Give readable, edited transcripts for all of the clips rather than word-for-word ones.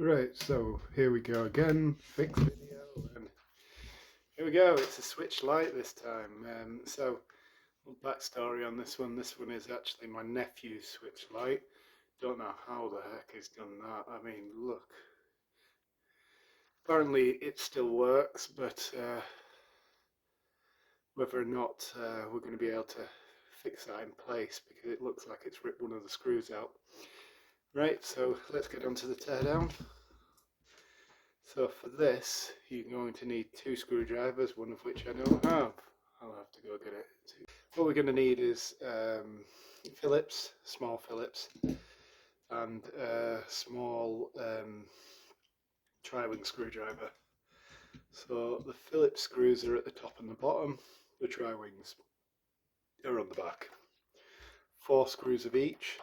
Right, so here we go again, fix video, and here we go, it's a Switch Lite this time. So, backstory on this one is actually my nephew's Switch Lite. Don't know how the heck he's done that. I mean, look. Apparently it still works, but whether or not we're going to be able to fix that in place, because it looks like it's ripped one of the screws out. Right, so let's get on to the teardown. So for this, you're going to need two screwdrivers, one of which I know I have. I'll have to go get it. What we're going to need is Phillips, small Phillips, and a small tri-wing screwdriver. So the Phillips screws are at the top and the bottom, the tri-wings are on the back. 4 screws of each,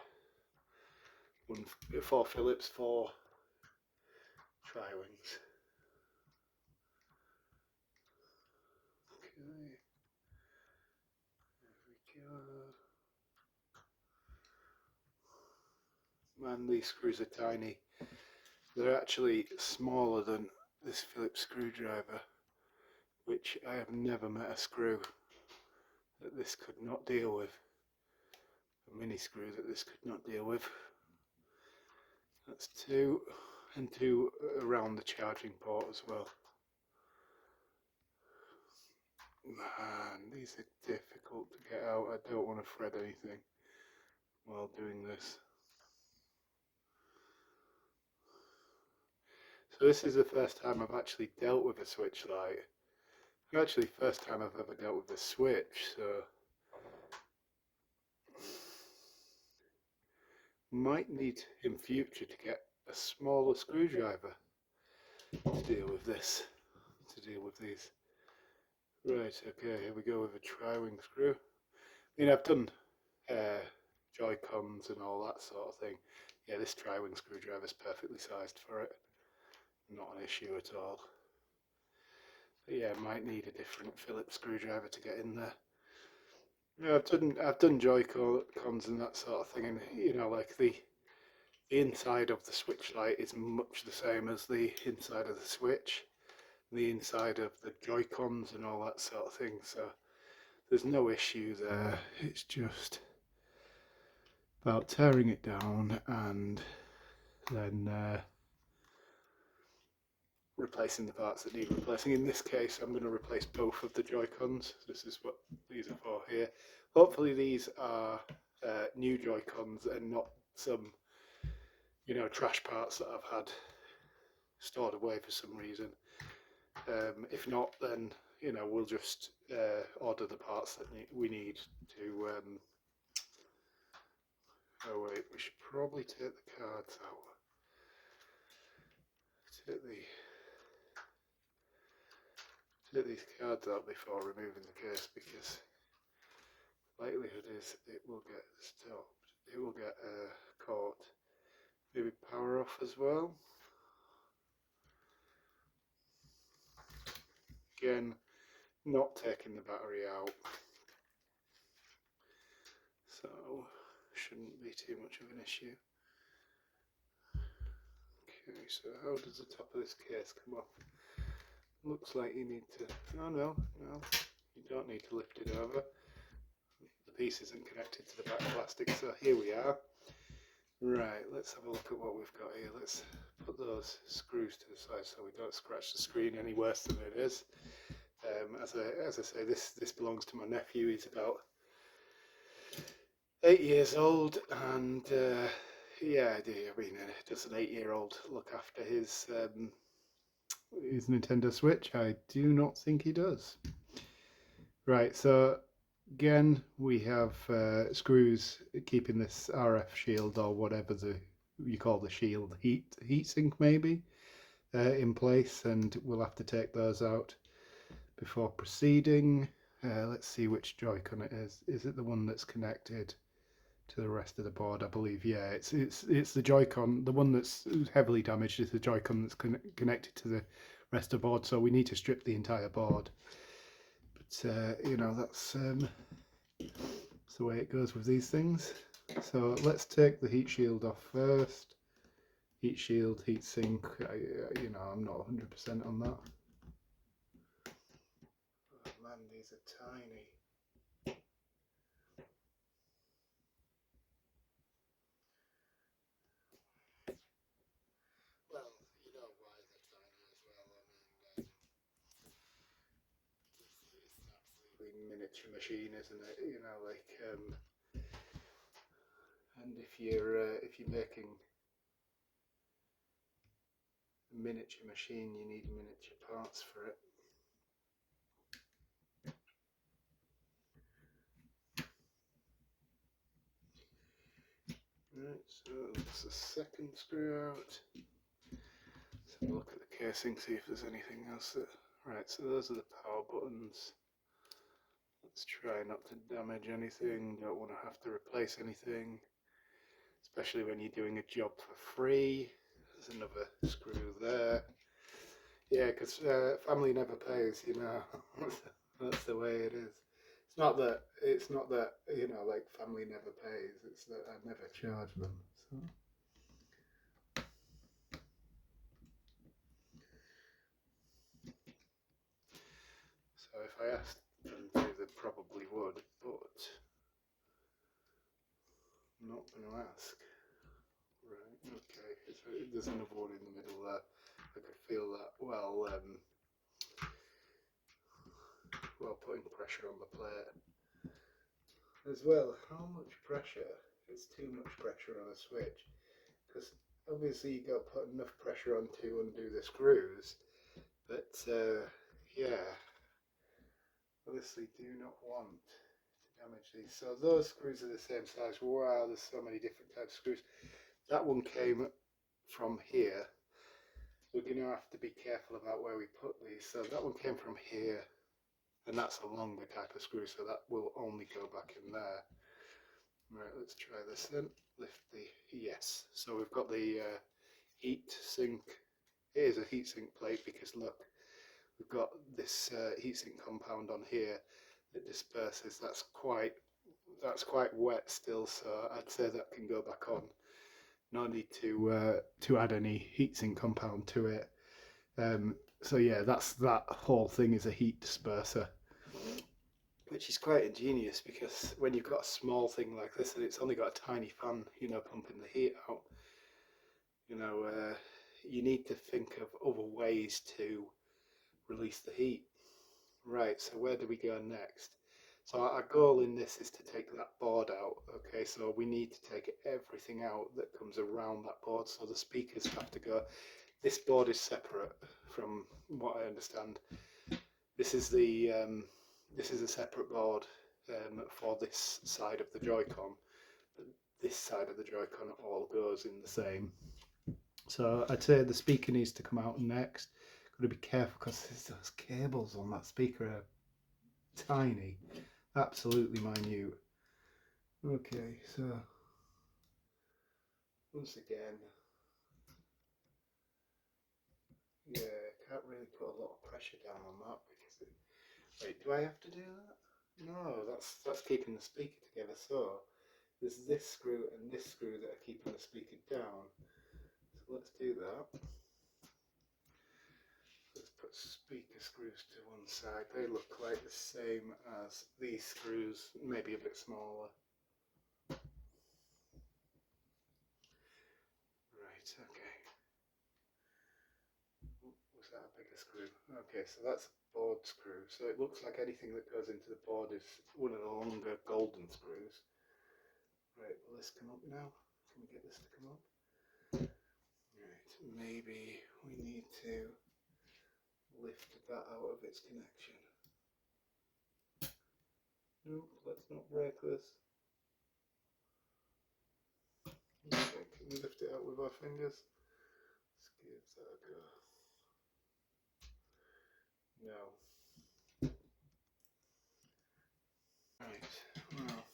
4 Phillips, 4 tri-wings. Okay, there we go. Man, these screws are tiny. They're actually smaller than this Phillips screwdriver, which I have never met a screw that this could not deal with. A mini screw that this could not deal with. That's 2, and 2 around the charging port as well. Man, these are difficult to get out. I don't want to thread anything while doing this. So this is the first time I've actually dealt with a Switch Lite. Actually, first time I've ever dealt with a Switch, so might need in future to get a smaller screwdriver to deal with this, to deal with these. Right, okay, here we go with a tri-wing screw. I mean, I've done Joy-Cons and all that sort of thing. Yeah, this tri-wing screwdriver is perfectly sized for it. Not an issue at all. But yeah, might need a different Phillips screwdriver to get in there. Yeah, I've done Joy-Cons and that sort of thing, and you know, like the inside of the Switch Lite is much the same as the inside of the Switch, the inside of the Joy-Cons and all that sort of thing. So there's no issue there. It's just about tearing it down and then replacing the parts that need replacing. In this case, I'm going to replace both of the Joy-Cons. This is what these are for here. Hopefully these are new Joy-Cons and not some, you know, trash parts that I've had stored away for some reason. If not, then, you know, we'll just order the parts that we need to... oh wait, we should probably take the cards out. Take these cards out before removing the case, because likelihood is it will get stopped. It will get caught. Maybe power off as well. Again, not taking the battery out, so shouldn't be too much of an issue. Okay, so how does the top of this case come off? Looks like you need to... oh no, you don't need to lift it over. The piece isn't connected to the back plastic, so here we are. Right, let's have a look at what we've got here. Let's put those screws to the side so we don't scratch the screen any worse than it is. As I say, this belongs to my nephew. He's about 8 years old, and yeah, I mean, does an 8-year-old look after his Nintendo Switch? I do not think he does. Right, so again, we have screws keeping this RF shield, or whatever you call the shield, heatsink maybe, in place, and we'll have to take those out before proceeding. Let's see which Joy-Con it is. Is it the one that's connected to the rest of the board? I believe, yeah, it's the Joy-Con. The one that's heavily damaged is the Joy-Con that's connected to the rest of the board, so we need to strip the entire board. But you know, that's the way it goes with these things. So let's take the heat shield off first. heat shield, heat sink. You know, I'm not 100% on that. Oh man, these are tiny. Well, you know why they're tiny as well. I mean, it's an absolutely miniature machine, isn't it? You know, like, and if you're making a miniature machine, you need miniature parts for it. Right, so that's the second screw out. Let's have a look at the casing, see if there's anything else that... Right, so those are the power buttons. Let's try not to damage anything, don't want to have to replace anything, especially when you're doing a job for free. There's another screw there. Yeah, because family never pays, you know. That's the way it is. It's not that, you know, like family never pays, it's that I never charge them. So. So if I asked them to, they probably would, but I'm not going to ask. Right, okay. So there's another one in the middle there. I could feel that well putting pressure on the plate. As well, how much pressure is too much pressure on a switch? Because obviously you got to put enough pressure on to undo the screws, but yeah, obviously do not want to damage these. So those screws are the same size. Wow, there's so many different types of screws. That one came from here. We're going to have to be careful about where we put these. So that one came from here, and that's a longer type of screw, so that will only go back in there. Right, let's try this then. Lift the, yes. So we've got the heat sink. Here's a heat sink plate because look, we've got this heat sink compound on here that disperses. That's quite wet still, so I'd say that can go back on. No need to add any heatsink compound to it. So yeah, that whole thing is a heat disperser, which is quite ingenious because when you've got a small thing like this and it's only got a tiny fan, you know, pumping the heat out, you know, you need to think of other ways to release the heat. Right, so where do we go next? So our goal in this is to take that board out. Okay, so we need to take everything out that comes around that board. So the speakers have to go. This board is separate from what I understand. This is a separate board for this side of the Joy-Con. But this side of the Joy-Con all goes in the same. So I'd say the speaker needs to come out next. Got to be careful because those cables on that speaker are tiny, absolutely minute. Okay, so once again, yeah, can't really put a lot of pressure down on that because wait, do I have to do that? No, that's keeping the speaker together. So there's this screw and this screw that are keeping the speaker down. So let's do that. Let's put speaker screws to one side. They look like the same as these screws, maybe a bit smaller. Right, okay. Was that a bigger screw? Okay, so that's a board screw. So it looks like anything that goes into the board is one of the longer golden screws. Right, will this come up now? Can we get this to come up? Right, maybe we need to lift that out of its connection. No, let's not break this. Okay, can we lift it out with our fingers? Let's give that a go. No. Right, well,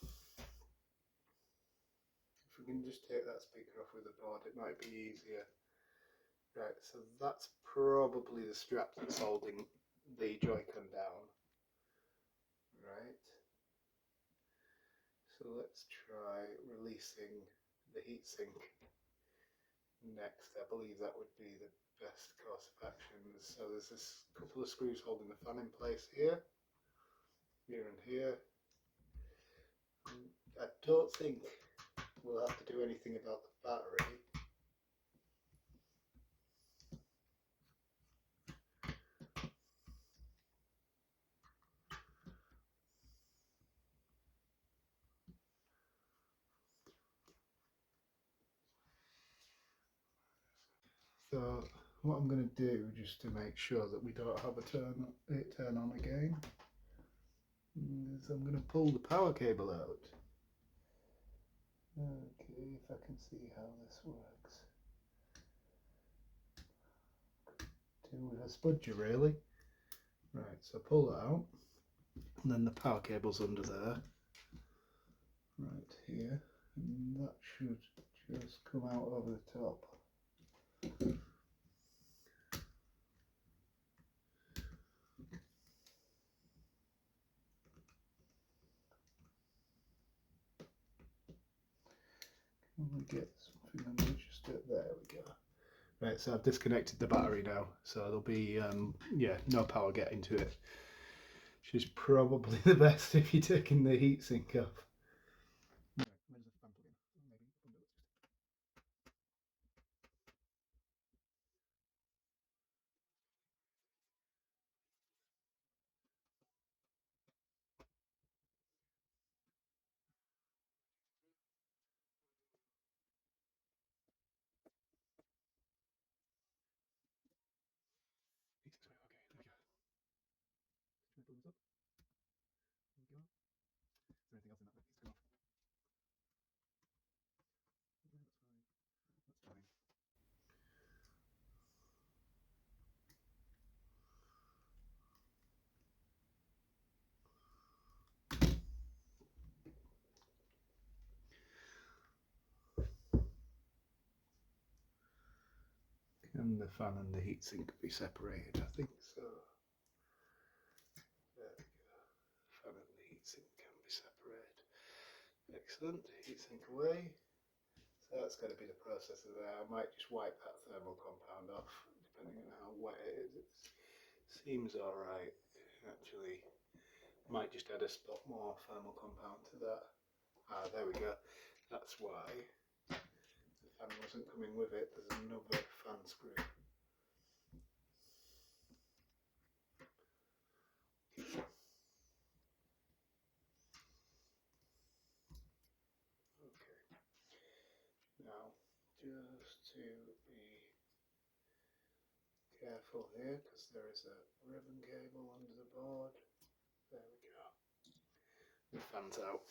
if we can just take that speaker off with the board, it might be easier. Right, so that's probably the strap that's holding the Joy-Con down. Right. So let's try releasing the heatsink. next. I believe that would be the best course of action. So there's this couple of screws holding the fan in place here, here and here. And I don't think we'll have to do anything about the battery. So what I'm going to do, just to make sure that we don't have it turn on again, is I'm going to pull the power cable out. Okay, if I can see how this works. Do with a spudger really. Right, so pull that out, and then the power cable's under there, right here, and that should just come out over the top. Can we get something and adjust it? There we go. Right, so I've disconnected the battery now, so there'll be yeah, no power getting to it, which is probably the best if you're taking the heatsink off. Right, where's the fan plug in? Maybe okay, there we go. Should I pull this up? There we go. Is there anything else in that bit needs to come off? Okay, that's fine. That's fine. Can the fan and the heatsink be separated? I think so. There we go. Fan and the heatsink can be separated. Excellent. Heatsink away. So that's going to be the processor there. I might just wipe that thermal compound off, depending on how wet it is. It seems alright, actually. Might just add a spot more thermal compound to that. Ah, there we go. That's why the fan wasn't coming with it. There's another fan screw. Okay. Now, just to be careful here, because there is a ribbon cable under the board. There we go. The fan's out.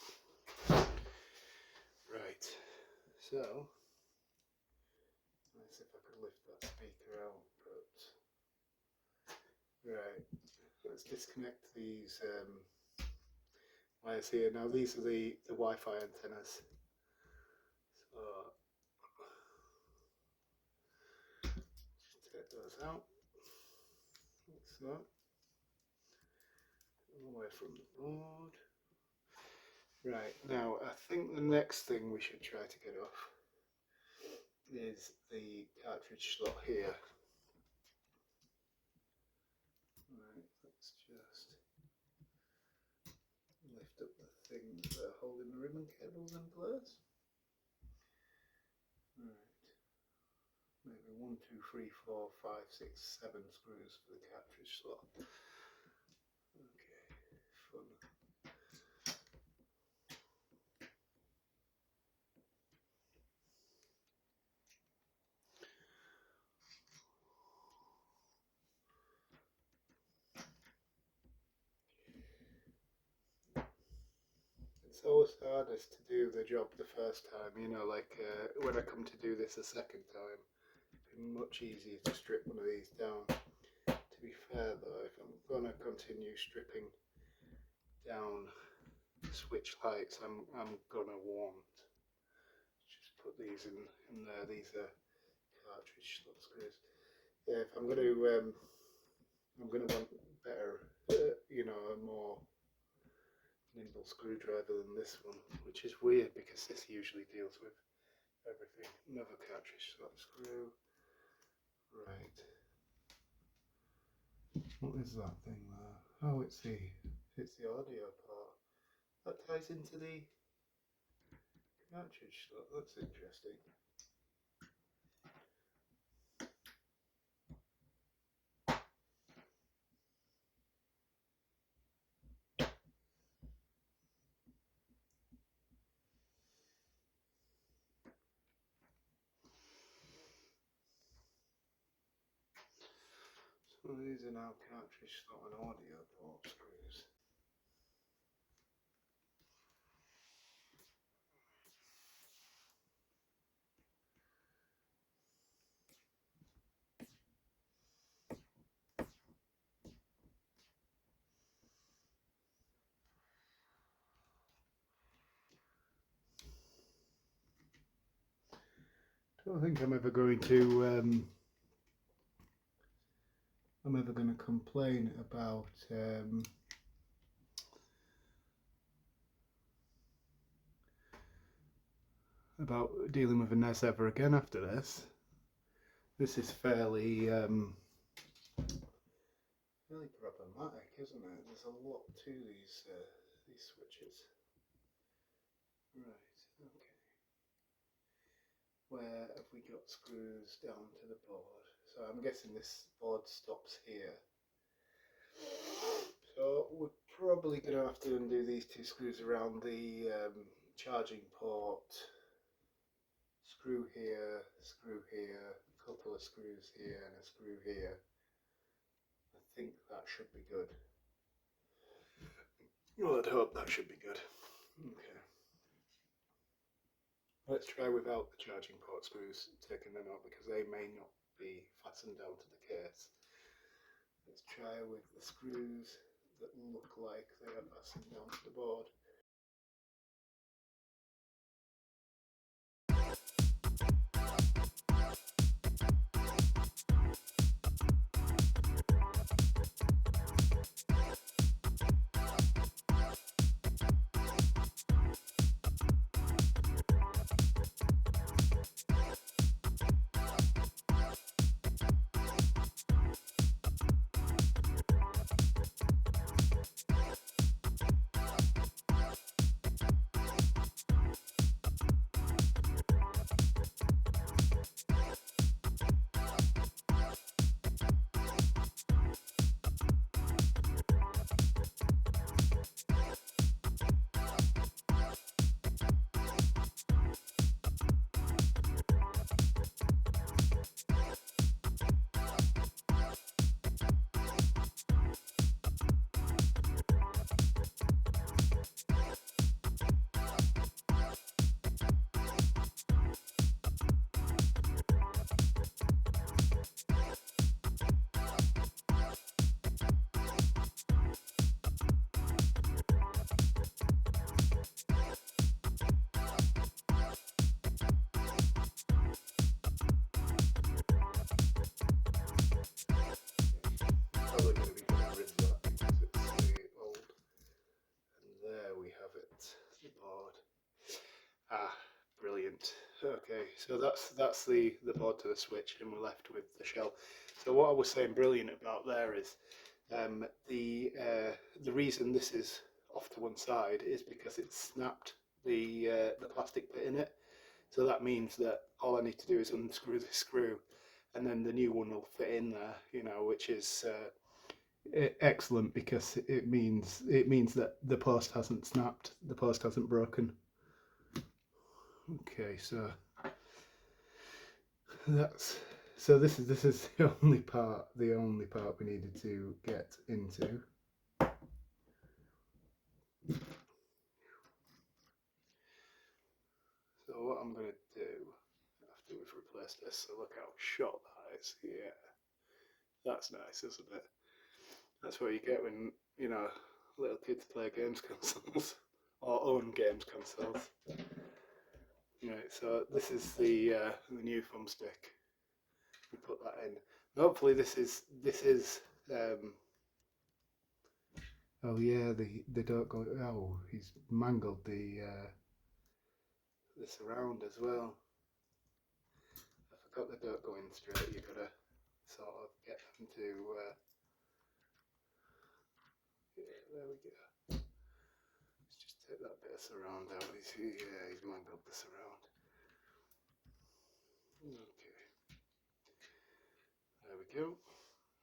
Right. So, let's see if I could lift that speaker out. But right, let's disconnect these wires here. Now these are the Wi-Fi antennas. So take those out. Like so. Away from the board. Right, now I think the next thing we should try to get off is the cartridge slot here. Right, let's just lift up the things that are holding the ribbon cables in place. Right, maybe 1, 2, 3, 4, 5, 6, 7 screws for the cartridge slot. Okay, fun. It's always hardest to do the job the first time, you know, like when I come to do this a second time, it's been much easier to strip one of these down. To be fair though, if I'm going to continue stripping down Switch Lites, I'm going to want just put these in there. These are cartridge slot screws. Yeah, if I'm going to want better, you know, a more nimble screwdriver than this one, which is weird because this usually deals with everything. Another cartridge slot screw. Right. What is that thing there? Oh, it's the audio part. That ties into the cartridge slot. That's interesting. So these are now cartridge slot and audio port screws. I don't think I'm ever going to complain about dealing with a NES ever again after this. This is fairly problematic, isn't it? There's a lot to these switches. Right, okay. Where have we got screws down to the board? So I'm guessing this board stops here. So we're probably going to have to undo these two screws around the charging port. Screw here, a couple of screws here and a screw here. I think that should be good. Well, I'd hope that should be good. Okay. Let's try without the charging port screws, taking them out because they may not be fastened down to the case. Let's try with the screws that look like they are fastened down to the board. Probably going to be getting rid of that because it's really old. And there we have it, the board. Ah, brilliant. Okay, so that's the board to the Switch, and we're left with the shell. So what I was saying brilliant about there is the reason this is off to one side is because it's snapped the plastic bit in it. So that means that all I need to do is unscrew the screw, and then the new one will fit in there. You know, which is excellent because it means that the post hasn't snapped, the post hasn't broken. Okay, so this is the only part we needed to get into. So what I'm going to do after we've replaced this, so look how short that is. Yeah, that's nice, isn't it? That's what you get when, you know, little kids play games consoles or own games consoles. Right, so this is the new thumbstick. We put that in. Hopefully this is oh yeah, they don't go. Oh, he's mangled the surround as well. got the dirt going straight, you've got to sort of get them to, yeah, there we go. Let's just take that bit of surround out. He's mangled the surround. Okay, there we go.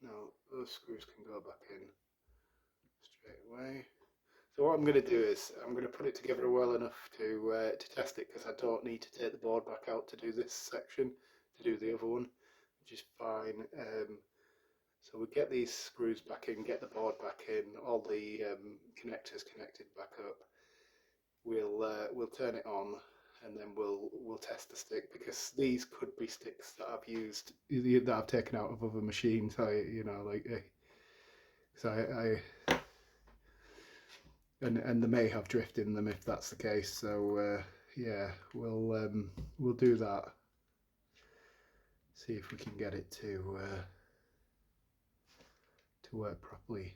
Now those screws can go back in straight away. So what I'm going to do is I'm going to put it together well enough to test it, because I don't need to take the board back out to do this section, to do the other one, which is fine. So we get these screws back in, get the board back in, all the connectors connected back up. We'll turn it on, and then we'll test the stick, because these could be sticks that I've used, that I've taken out of other machines. And they may have drift in them if that's the case. So yeah, we'll do that. See if we can get it to work properly.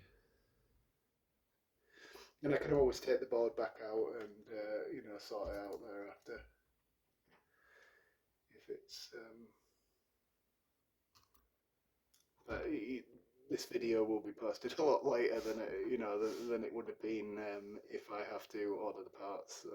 And I can always take the board back out and sort it out thereafter if it's. But this video will be posted a lot later than than it would have been if I have to order the parts. So.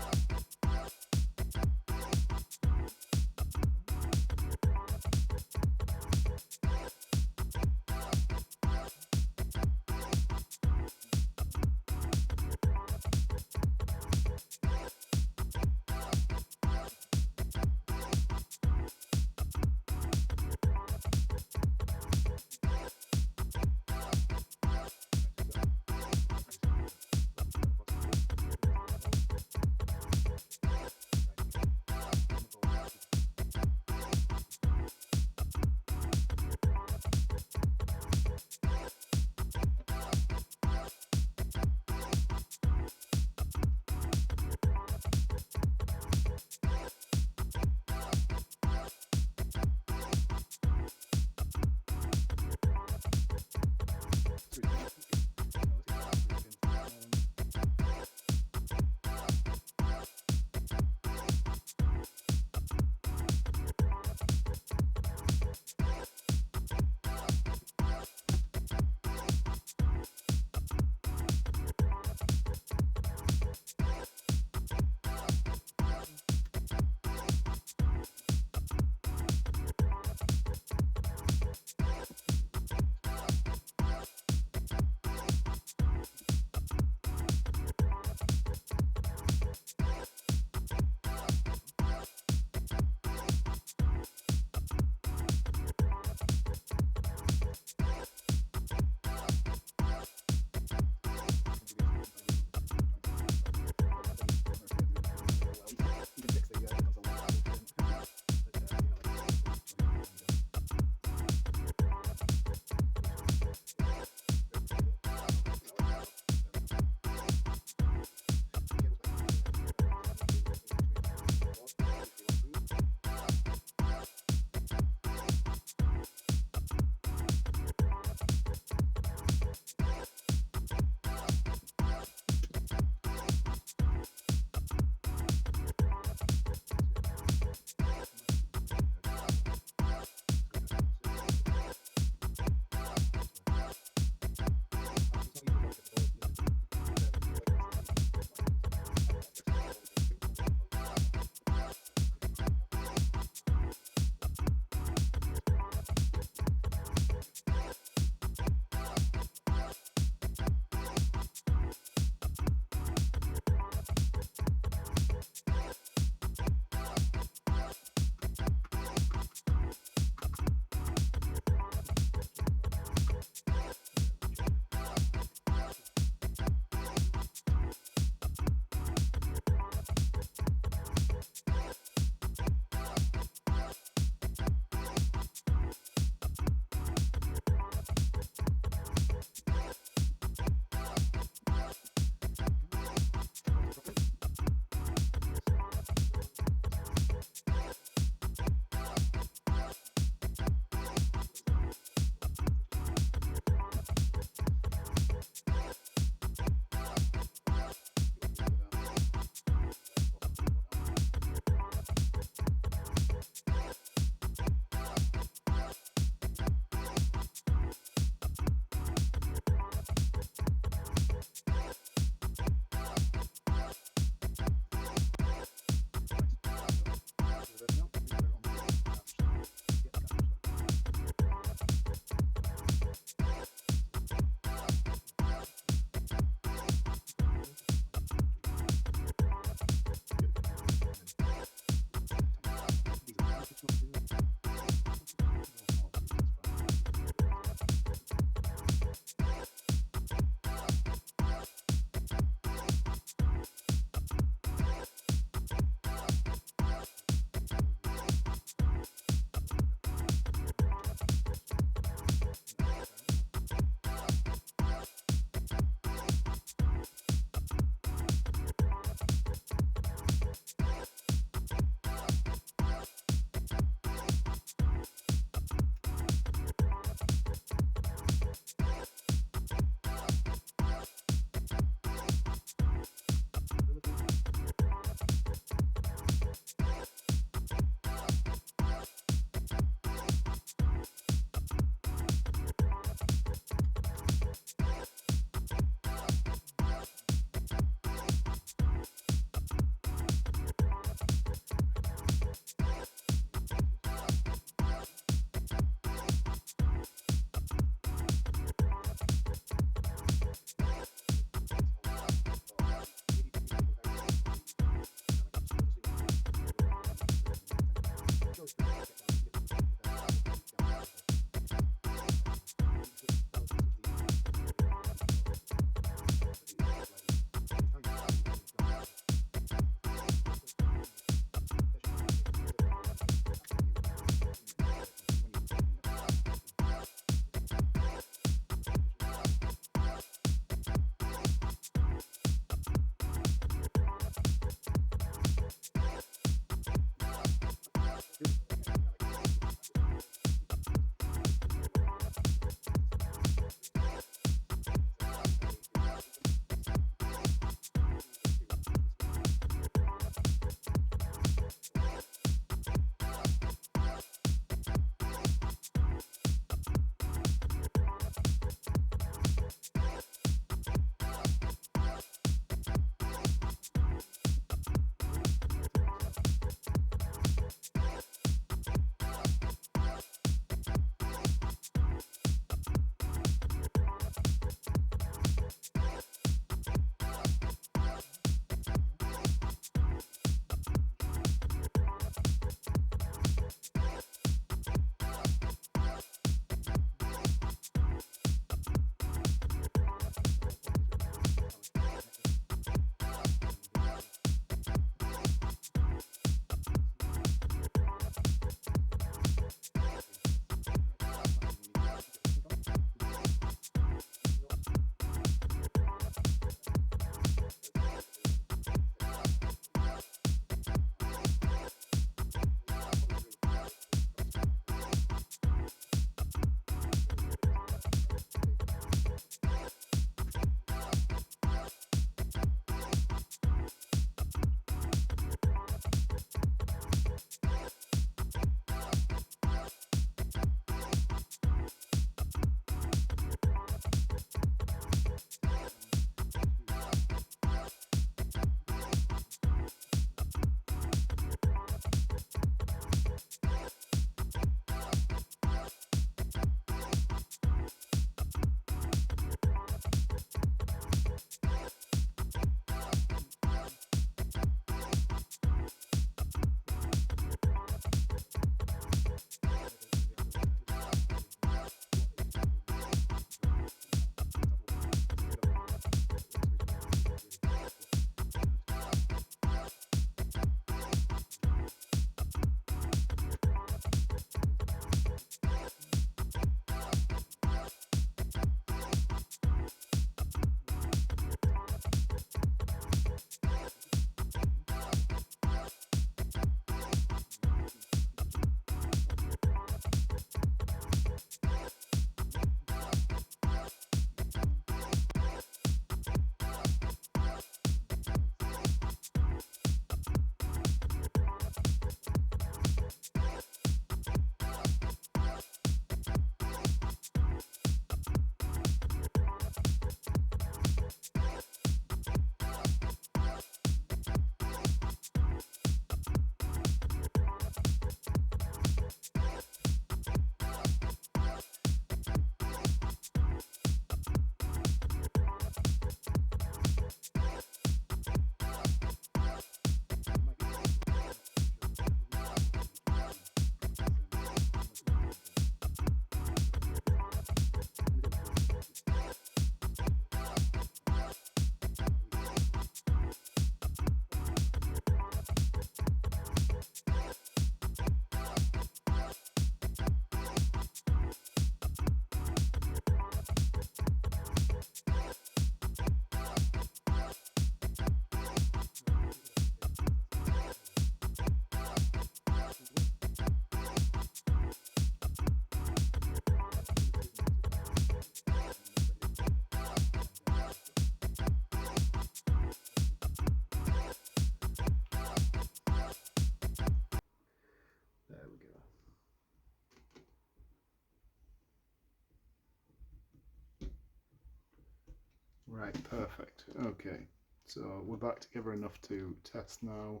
Right, perfect. Okay, so we're back together enough to test now.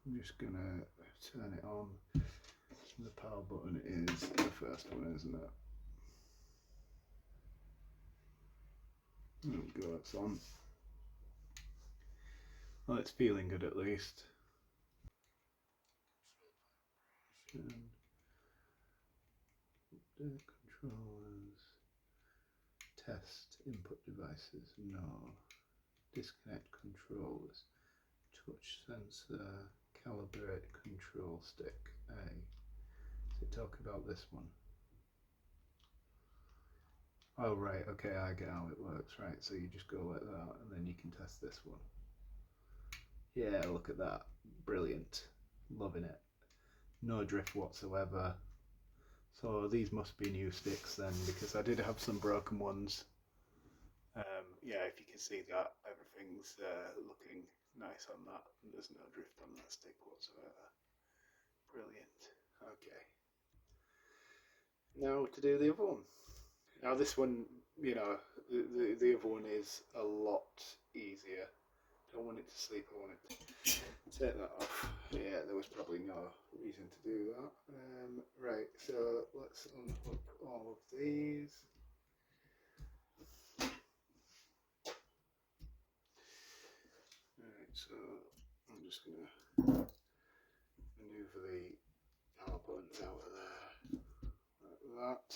I'm just gonna turn it on. The power button is the first one, isn't it? There we go, it's on. Well, it's feeling good at least. Controllers. Test input devices. No. Disconnect controllers. Touch sensor. Calibrate control stick. A. Is it talking about this one? Oh right, okay, I get how it works. Right, so you just go like that and then you can test this one. Yeah, look at that. Brilliant. Loving it. No drift whatsoever. So these must be new sticks then, because I did have some broken ones. Yeah, if you can see that, everything's looking nice on that. And there's no drift on that stick whatsoever. Brilliant. Okay. Now to do the other one. Now this one, you know, the other one is a lot easier. Don't want it to sleep, I want it to take that off. Yeah, there was probably no reason to do that. Right, so let's unhook all of these. Right, so I'm just going to maneuver the power buttons out of there, like that.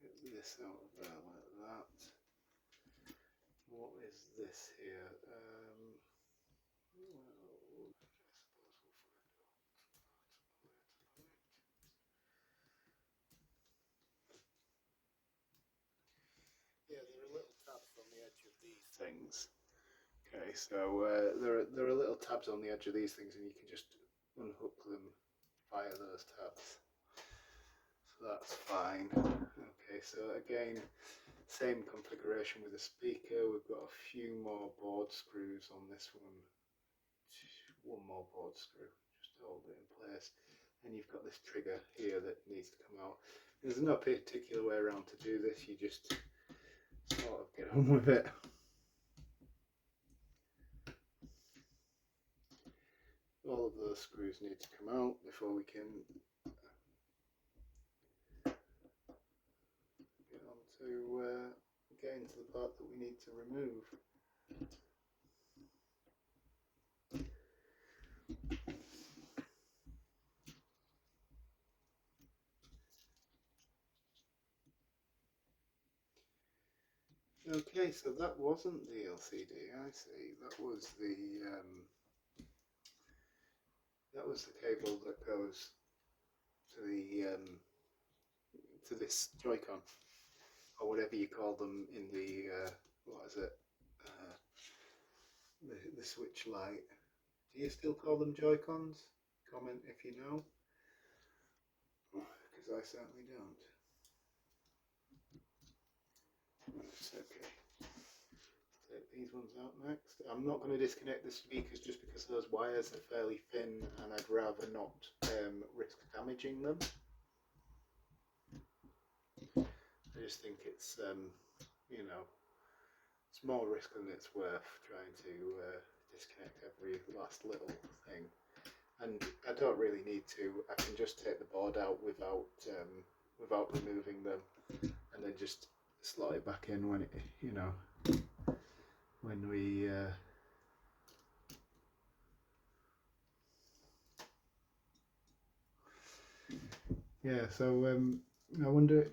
Get this out of there, like that. What is this here? Yeah, there are little tabs on the edge of these things. Okay, so there are little tabs on the edge of these things, and you can just unhook them via those tabs. So that's fine. Okay, so again, same configuration with the speaker. We've got a few more board screws on this one. One more board screw just to hold it in place. And you've got this trigger here that needs to come out. There's no particular way around to do this. You just sort of get on with it. All of those screws need to come out before we can get on to getting to the part that we need to remove. Okay, so that wasn't the LCD. I see. That was the cable that goes to the to this Joy-Con, or whatever you call them in the what is it? The Switch Lite. Do you still call them Joy-Cons? Comment if you know, because I certainly don't. That's okay. Take these ones out next. I'm not going to disconnect the speakers just because those wires are fairly thin and I'd rather not risk damaging them. I just think it's, you know, it's more risk than it's worth trying to disconnect every last little thing. And I don't really need to. I can just take the board out without removing them, and then just slot it back in when it, you know, when we. Yeah. So I wonder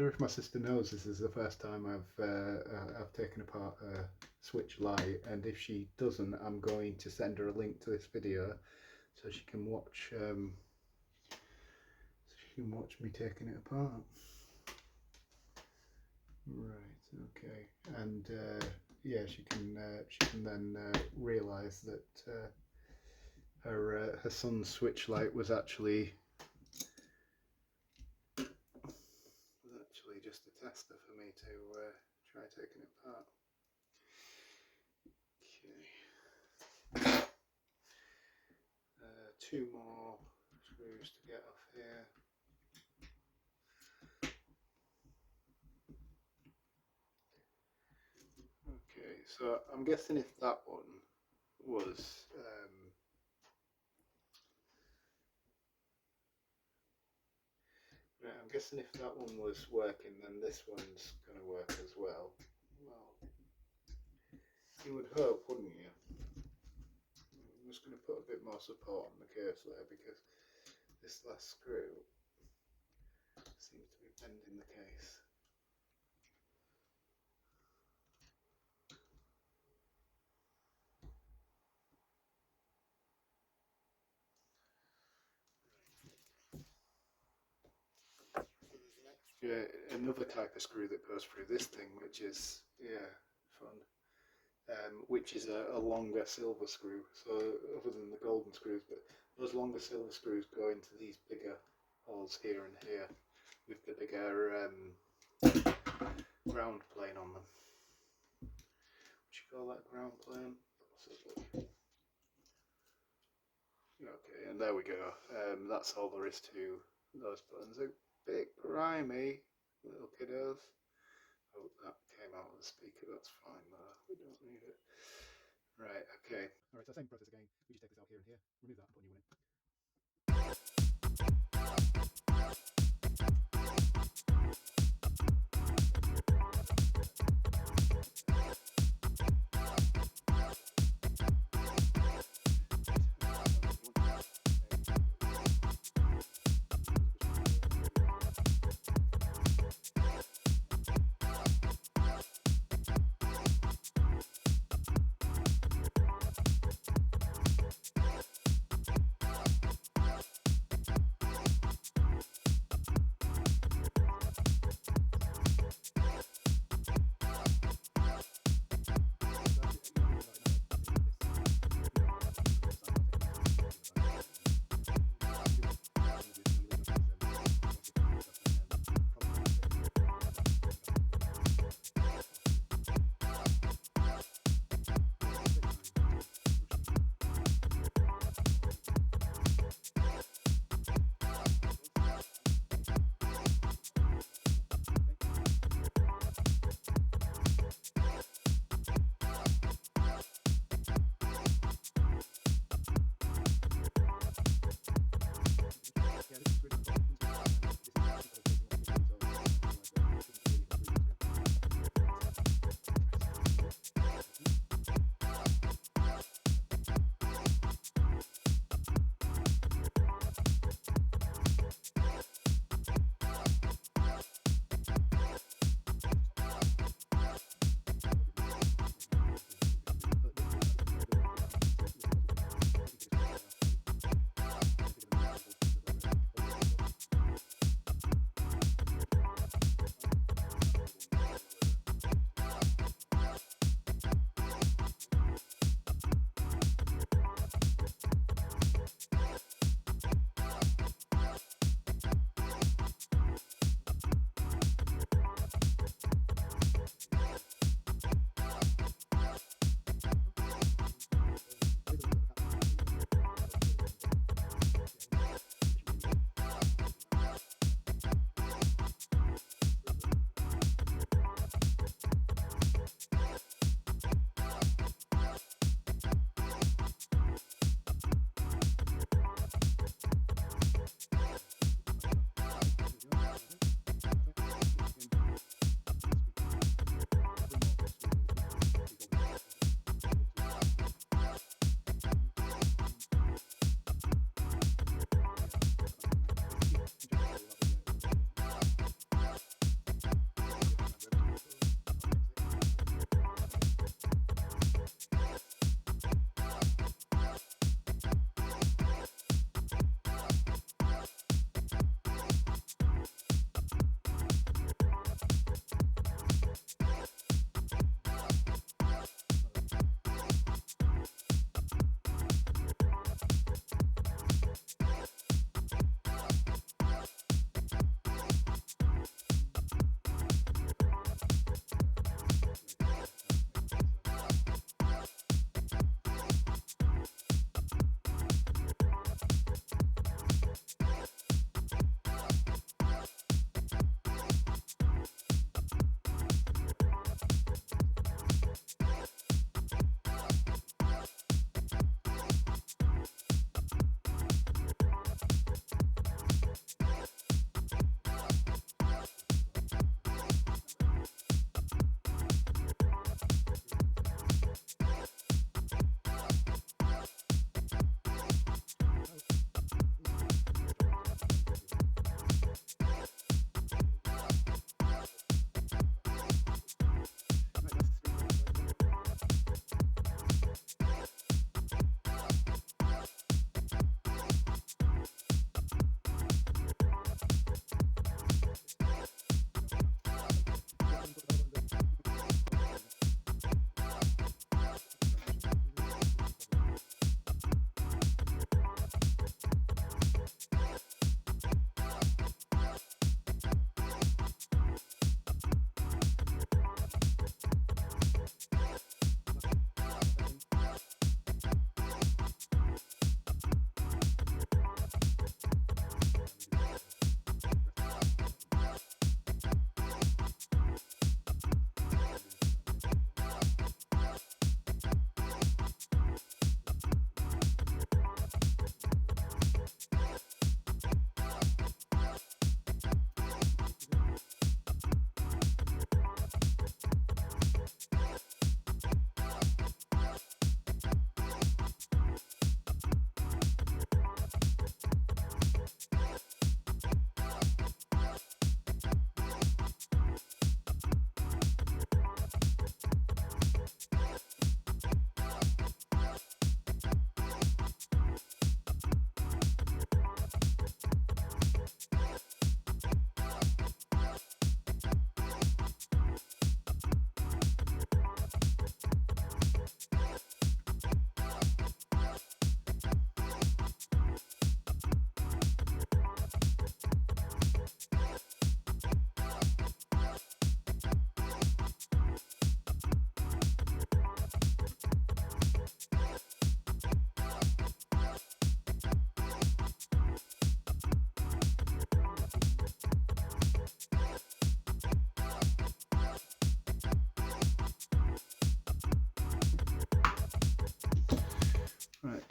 if my sister knows this is the first time I've taken apart a Switch Lite, and if she doesn't, I'm going to send her a link to this video so she can watch me taking it apart. Right. Okay. And yeah, she can then realise that her son's Switch Lite was actually just a tester for me to try taking it apart. Okay. Two more screws to get off here. So I'm guessing if that one was right, I'm guessing if that one was working, then this one's going to work as well. Well, you would hope, wouldn't you? I'm just going to put a bit more support on the case there because this last screw seems to be bending the case. Yeah, another type of screw that goes through this thing, which is fun. Which is a longer silver screw. So other than the golden screws, but those longer silver screws go into these bigger holes here and here with the bigger ground plane on them. Would you call that ground plane? Possibly. Okay, and there we go. That's all there is to those buttons. A bit grimy, little kiddos. Oh, that came out of the speaker. That's fine though. We don't need it. Right. Okay. All right. So same process again. We just take this out here and here, remove that, and put a new one in.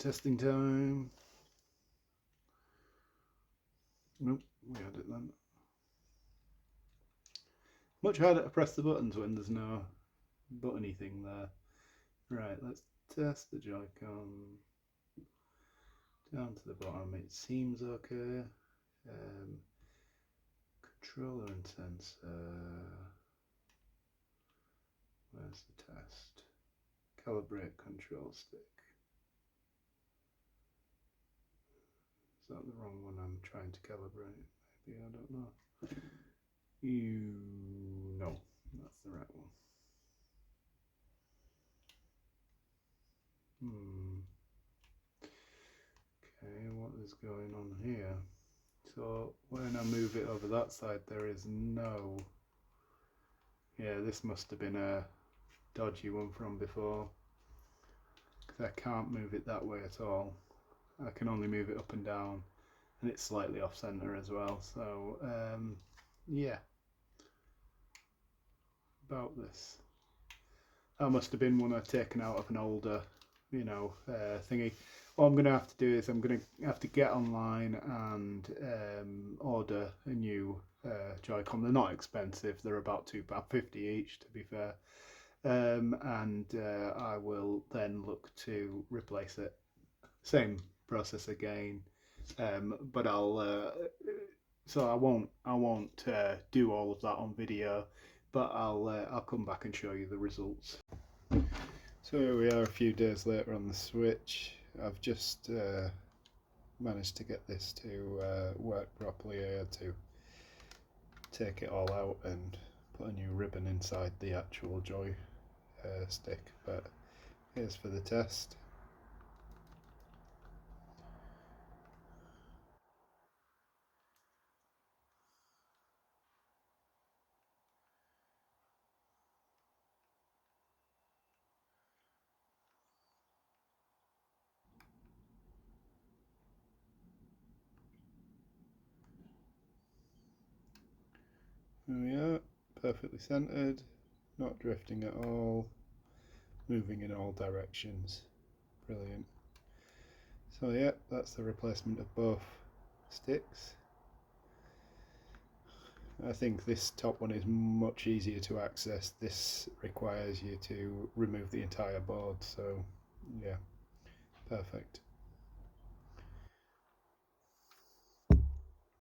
Testing time. Nope, we had it then. Much harder to press the buttons when there's no buttony thing there. Right, let's test the Joy-Con. Down to the bottom, it seems okay. Controller and sensor. Where's the test? Calibrate control stick. Is that the wrong one I'm trying to calibrate? Maybe, I don't know. No, that's the right one. Okay, what is going on here? So when I move it over that side, there is no... Yeah, this must have been a dodgy one from before, because I can't move it that way at all. I can only move it up and down, and it's slightly off center as well. So yeah, about this. That must have been one I've taken out of an older, thingy. What I'm going to have to do is I'm going to have to get online and order a new Joy-Con. They're not expensive. They're about £2.50 each, to be fair. And I will then look to replace it. Same process again, but so I won't do all of that on video, but I'll come back and show you the results. So here we are a few days later on the Switch. I've just managed to get this to work properly. I had to take it all out and put a new ribbon inside the actual Joy stick, but here's for the test. There we are, perfectly centered, not drifting at all, moving in all directions. Brilliant. So yeah, that's the replacement of both sticks. I think this top one is much easier to access. This requires you to remove the entire board, so yeah, perfect.